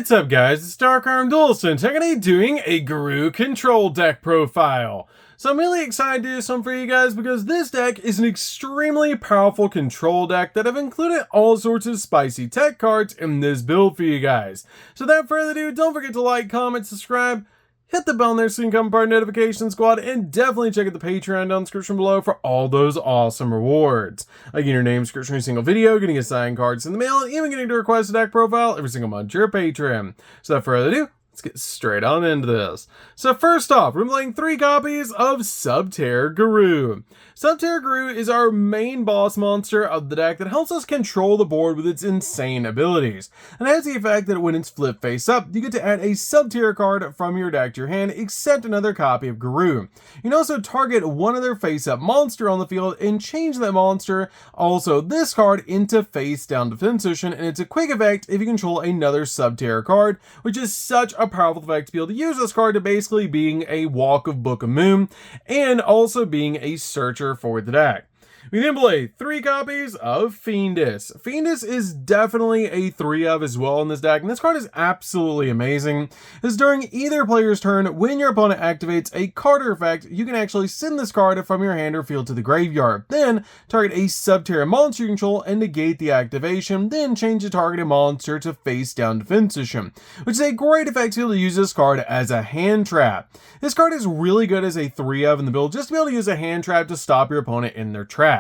What's up guys, it's DarkArmedDuelist and today doing a Guru control deck profile. So I'm really excited to do something for you guys because this deck is an extremely powerful control deck that I've included all sorts of spicy tech cards in this build for you guys. So without further ado, don't forget to like, comment, subscribe, hit the bell there so you can become part of the notification squad, and definitely check out the Patreon down in the description below for all those awesome rewards. Like getting your name description in every single video, getting assigned cards in the mail, and even getting to request a deck profile every single month to your Patreon. So without further ado, let's get straight on into this. So first off, we're playing 3 copies of Subterror Guru. Subterror Guru is our main boss monster of the deck that helps us control the board with its insane abilities. And it has the effect that when it's flipped face up, you get to add a Subterror card from your deck to your hand, except another copy of Guru. You can also target one other face up monster on the field and change that monster, also this card, into face down defense position, and it's a quick effect if you control another Subterror card, which is such a powerful effect to be able to use this card to basically being a Walk of Book of Moon, and also being a searcher for the deck. We then play 3 copies of Fiendus. Fiendus is definitely a 3 of as well in this deck, and this card is absolutely amazing. As during either player's turn, when your opponent activates a card or effect, you can actually send this card from your hand or field to the graveyard. Then target a Subterror monster you control and negate the activation, then change the targeted monster to face down defense position, which is a great effect to be able to use this card as a hand trap. This card is really good as a 3 of in the build, just to be able to use a hand trap to stop your opponent in their tracks.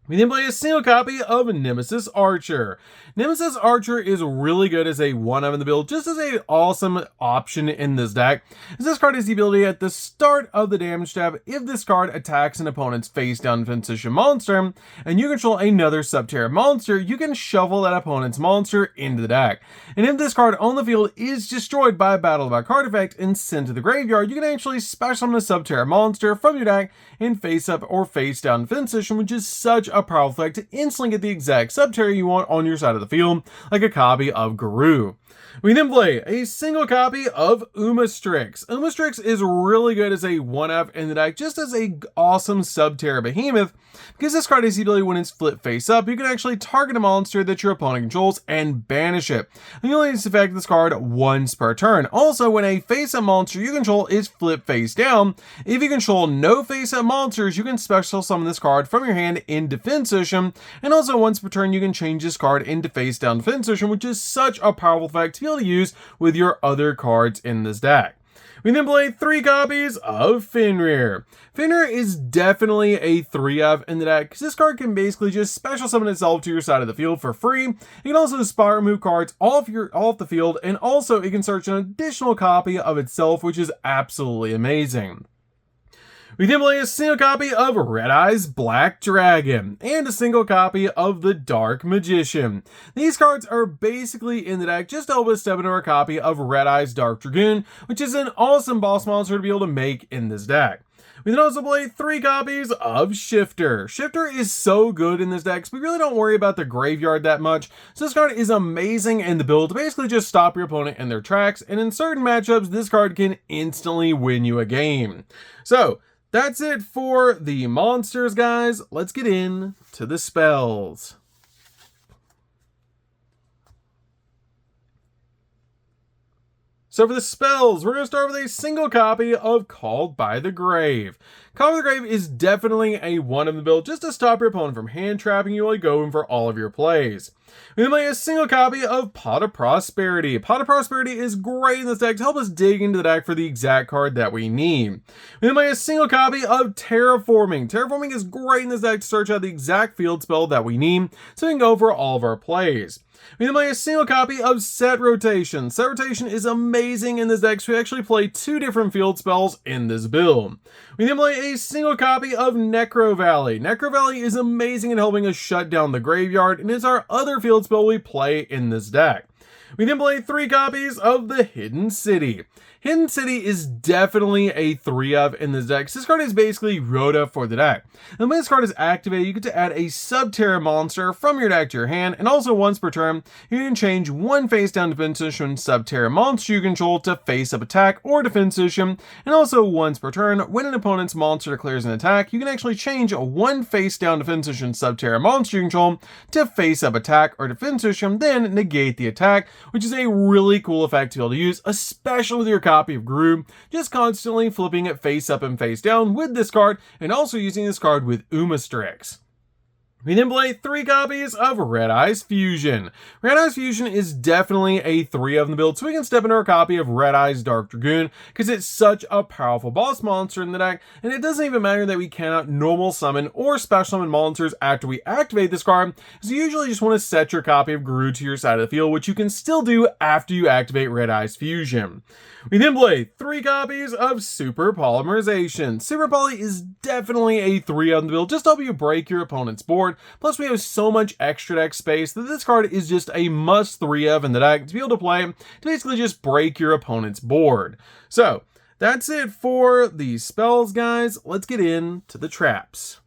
We then play a single copy of Nemesis Archer. Nemesis Archer is really good as a 1 of in the build, just as an awesome option in this deck, as this card has the ability at the start of the damage tab, if this card attacks an opponent's face down defense position monster, and you control another Subterror monster, you can shuffle that opponent's monster into the deck. And if this card on the field is destroyed by a battle by card effect and sent to the graveyard, you can actually special summon a Subterror monster from your deck in face up or face down defense position, which is such a powerful effect to instantly get the exact Subterror you want on your side of the field, like a copy of Guru. We then play a single copy of Umastrix. Umastrix is really good as a 1-up in the deck, just as a awesome Subterror behemoth, because this card has the ability when it's flipped face up, you can actually target a monster that your opponent controls and banish it. And you only use the effect of this card once per turn. Also, when a face up monster you control is flipped face down, if you control no face up monsters, you can special summon this card from your hand in defense position, and also once per turn you can change this card into face down defense position, which is such a powerful effect to be able to use with your other cards in this deck. We then play 3 copies of Fenrir. Fenrir is definitely a 3 of in the deck, because this card can basically just special summon itself to your side of the field for free. You can also spot remove cards off the field, and also it can search an additional copy of itself, which is absolutely amazing. We then play a single copy of Red Eye's Black Dragon, and a single copy of the Dark Magician. These cards are basically in the deck just to help us step into our copy of Red Eye's Dark Dragoon, which is an awesome boss monster to be able to make in this deck. We then also play 3 copies of Shifter. Shifter is so good in this deck, so we really don't worry about the graveyard that much. So this card is amazing in the build to basically just stop your opponent in their tracks, and in certain matchups, this card can instantly win you a game. So that's it for the monsters, guys. Let's get into the spells. So for the spells, we're going to start with a single copy of Called by the Grave. Called by the Grave is definitely a 1 in the build, just to stop your opponent from hand trapping you while going for all of your plays. We then play a single copy of Pot of Prosperity. Pot of Prosperity is great in this deck to help us dig into the deck for the exact card that we need. We then play a single copy of Terraforming. Terraforming is great in this deck to search out the exact field spell that we need, so we can go for all of our plays. We then play a single copy of Set Rotation. Set Rotation is amazing in this deck, so we actually play 2 different field spells in this build. We then play a single copy of Necro Valley. Necro Valley is amazing in helping us shut down the graveyard, and is our other field spell we play in this deck. We then play 3 copies of the Hidden City. Hidden City is definitely a 3 of in this deck. This card is basically Rhoda for the deck. And when this card is activated, you get to add a Subterror monster from your deck to your hand, and also once per turn, you can change one face down defense position Subterror monster you control to face up attack or defense position, and also once per turn, when an opponent's monster declares an attack, you can actually change one face down defense position Subterror monster you control to face up attack or defense position, then negate the attack, which is a really cool effect to be able to use, especially with your copy of Gru, just constantly flipping it face up and face down with this card, and also using this card with Umastrix. We then play 3 copies of Red Eyes Fusion. Red Eyes Fusion is definitely a 3 of in the build, so we can step into our copy of Red Eyes Dark Dragoon, because it's such a powerful boss monster in the deck, and it doesn't even matter that we cannot normal summon or special summon monsters after we activate this card, so you usually just want to set your copy of Gru to your side of the field, which you can still do after you activate Red Eyes Fusion. We then play 3 copies of Super Polymerization. Super Poly is definitely a 3 of the build, just to help you break your opponent's board. Plus, we have so much extra deck space that this card is just a must 3 of in the deck to be able to play to basically just break your opponent's board. So, that's it for the spells, guys. Let's get into the traps.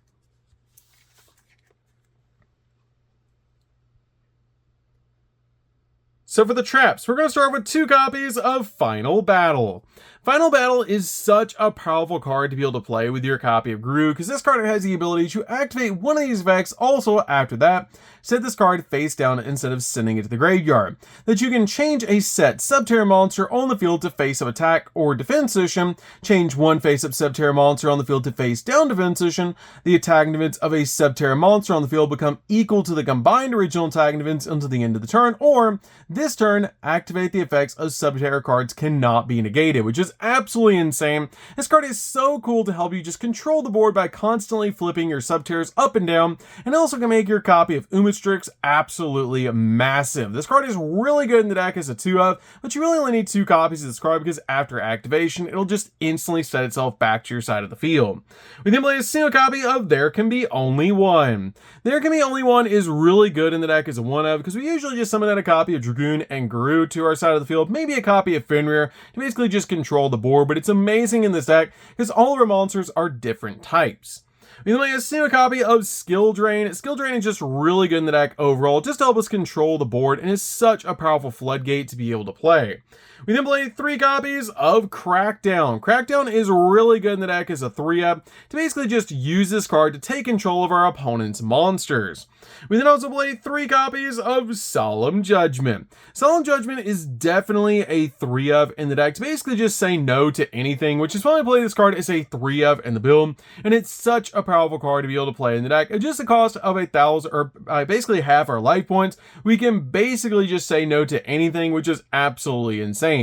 So for the traps, we're going to start with 2 copies of Final Battle. Final Battle is such a powerful card to be able to play with your copy of Gru, because this card has the ability to activate one of these effects. Also, after that, set this card face down instead of sending it to the graveyard. That you can change a set Subterror monster on the field to face up attack or defense position, change one face up Subterror monster on the field to face down defense position, the attack and defense of a Subterror monster on the field become equal to the combined original attack and defense until the end of the turn, or this turn, activate the effects of Subterror cards cannot be negated, which is absolutely insane. This card is so cool to help you just control the board by constantly flipping your Subterrors up and down, and also can make your copy of Umastrix absolutely massive. This card is really good in the deck as a 2 of, but you really only need 2 copies of this card because after activation, it'll just instantly set itself back to your side of the field. We then play a single copy of There Can Be Only One. There Can Be Only One is really good in the deck as a 1 of, because we usually just summon out a copy of Dragoon and Gru to our side of the field, maybe a copy of Fenrir to basically just control the board, but it's amazing in this deck because all of our monsters are different types. We then play a single copy of Skill Drain. Skill Drain is just really good in the deck overall, just to help us control the board, and is such a powerful floodgate to be able to play. We then play 3 copies of Crackdown. Crackdown is really good in the deck as a 3-up to basically just use this card to take control of our opponent's monsters. We then also play 3 copies of Solemn Judgment. Solemn Judgment is definitely a 3-of in the deck to basically just say no to anything, which is why I play this card as a 3-of in the build, and it's such a powerful card to be able to play in the deck. At just the cost of 1,000, or basically half our life points, we can basically just say no to anything, which is absolutely insane.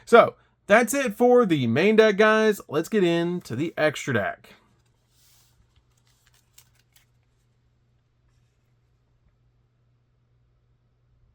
So, that's it for the main deck, guys. Let's get into the extra deck.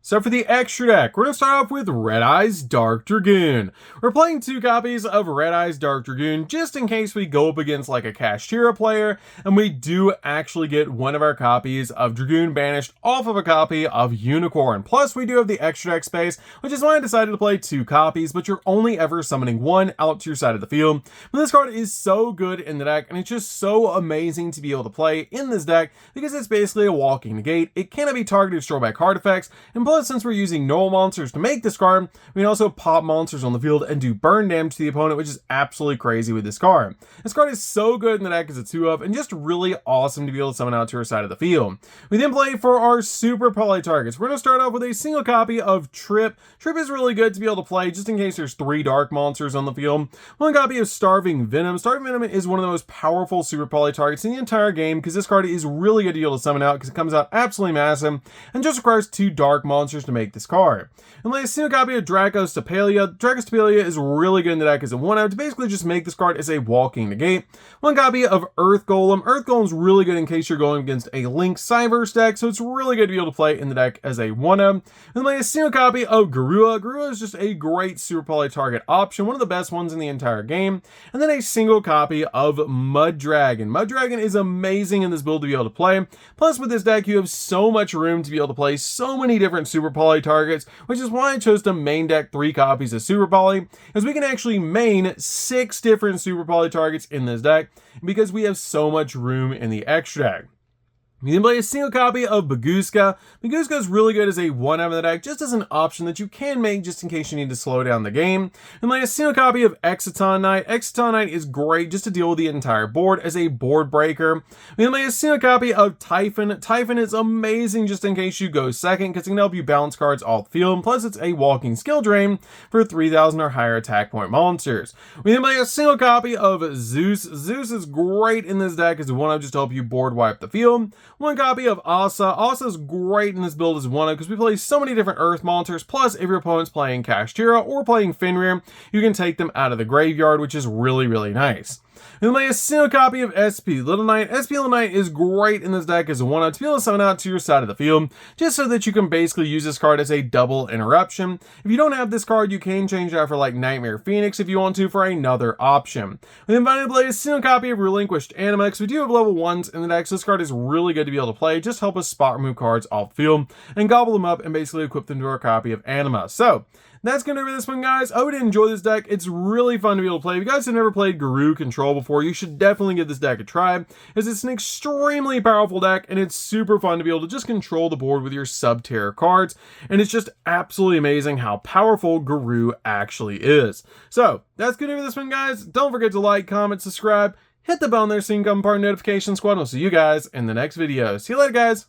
So for the extra deck, we're going to start off with Red Eyes Dark Dragoon. We're playing 2 copies of Red Eyes Dark Dragoon just in case we go up against like a Kashtira player and we do actually get one of our copies of Dragoon banished off of a copy of Unicorn. Plus we do have the extra deck space, which is why I decided to play 2 copies, but you're only ever summoning 1 out to your side of the field. But this card is so good in the deck, and it's just so amazing to be able to play in this deck because it's basically a walking negate. It cannot be targeted or destroyed by card effects, and plus since we're using normal monsters to make this card, we can also pop monsters on the field and do burn damage to the opponent, which is absolutely crazy with this card. This card is so good in the deck as a 2-of, and just really awesome to be able to summon out to our side of the field. We then play for our super poly targets. We're going to start off with a single copy of Trip. Trip is really good to be able to play just in case there's 3 dark monsters on the field. 1 copy of Starving Venom. Starving Venom is one of the most powerful super poly targets in the entire game because this card is really good to be able to summon out because it comes out absolutely massive and just requires 2 dark monsters to make this card. And lay a single copy of Dracostapelia. Dracostapelia is really good in the deck as a 1-of to basically just make this card as a walking negate. 1 copy of Earth Golem. Earth Golem is really good in case you're going against a Link Cyverse deck, so it's really good to be able to play in the deck as a 1-of. And lay a single copy of Garua. Garua is just a great super poly target option, one of the best ones in the entire game. And then a single copy of Mud Dragon. Mud Dragon is amazing in this build to be able to play. Plus with this deck you have so much room to be able to play so many different super poly targets, which is why I chose to main deck 3 copies of super poly, as we can actually main 6 different super poly targets in this deck because we have so much room in the extra deck. You can play a single copy of Bagooska. Bagooska is really good as a 1-of in the deck, just as an option that you can make just in case you need to slow down the game. You can play a single copy of Exciton Knight. Exciton Knight is great just to deal with the entire board as a board breaker. We can play a single copy of Typhon. Typhon is amazing just in case you go second, because it can help you bounce cards off the field, plus it's a walking skill drain for 3,000 or higher attack point monsters. We can play a single copy of Zeus. Zeus is great in this deck as a 1-of just to help you board wipe the field. One copy of Asa. Asa is great in this build as 1-of because we play so many different earth monsters, plus if your opponent's playing Kashtira or playing Fenrir, you can take them out of the graveyard, which is really, really nice. We play a single copy of SP Little Knight. SP Little Knight is great in this deck as a 1-of to be able to summon out to your side of the field, just so that you can basically use this card as a double interruption. If you don't have this card, you can change it out for like Nightmare Phoenix if you want to for another option. We then finally play a single copy of Relinquished Anima, because we do have level 1s in the deck, so this card is really good to be able to play. Just help us spot remove cards off the field and gobble them up and basically equip them to our copy of Anima. So that's going to be this one, guys. I hope you enjoy this deck. It's really fun to be able to play. If you guys have never played Garou Control before, you should definitely give this deck a try, as it's an extremely powerful deck, and it's super fun to be able to just control the board with your Subterror cards, and it's just absolutely amazing how powerful Garou actually is. So, that's going to be this one, guys. Don't forget to like, comment, subscribe, hit the bell on there so you can become part of the notification squad, and we'll see you guys in the next video. See you later, guys.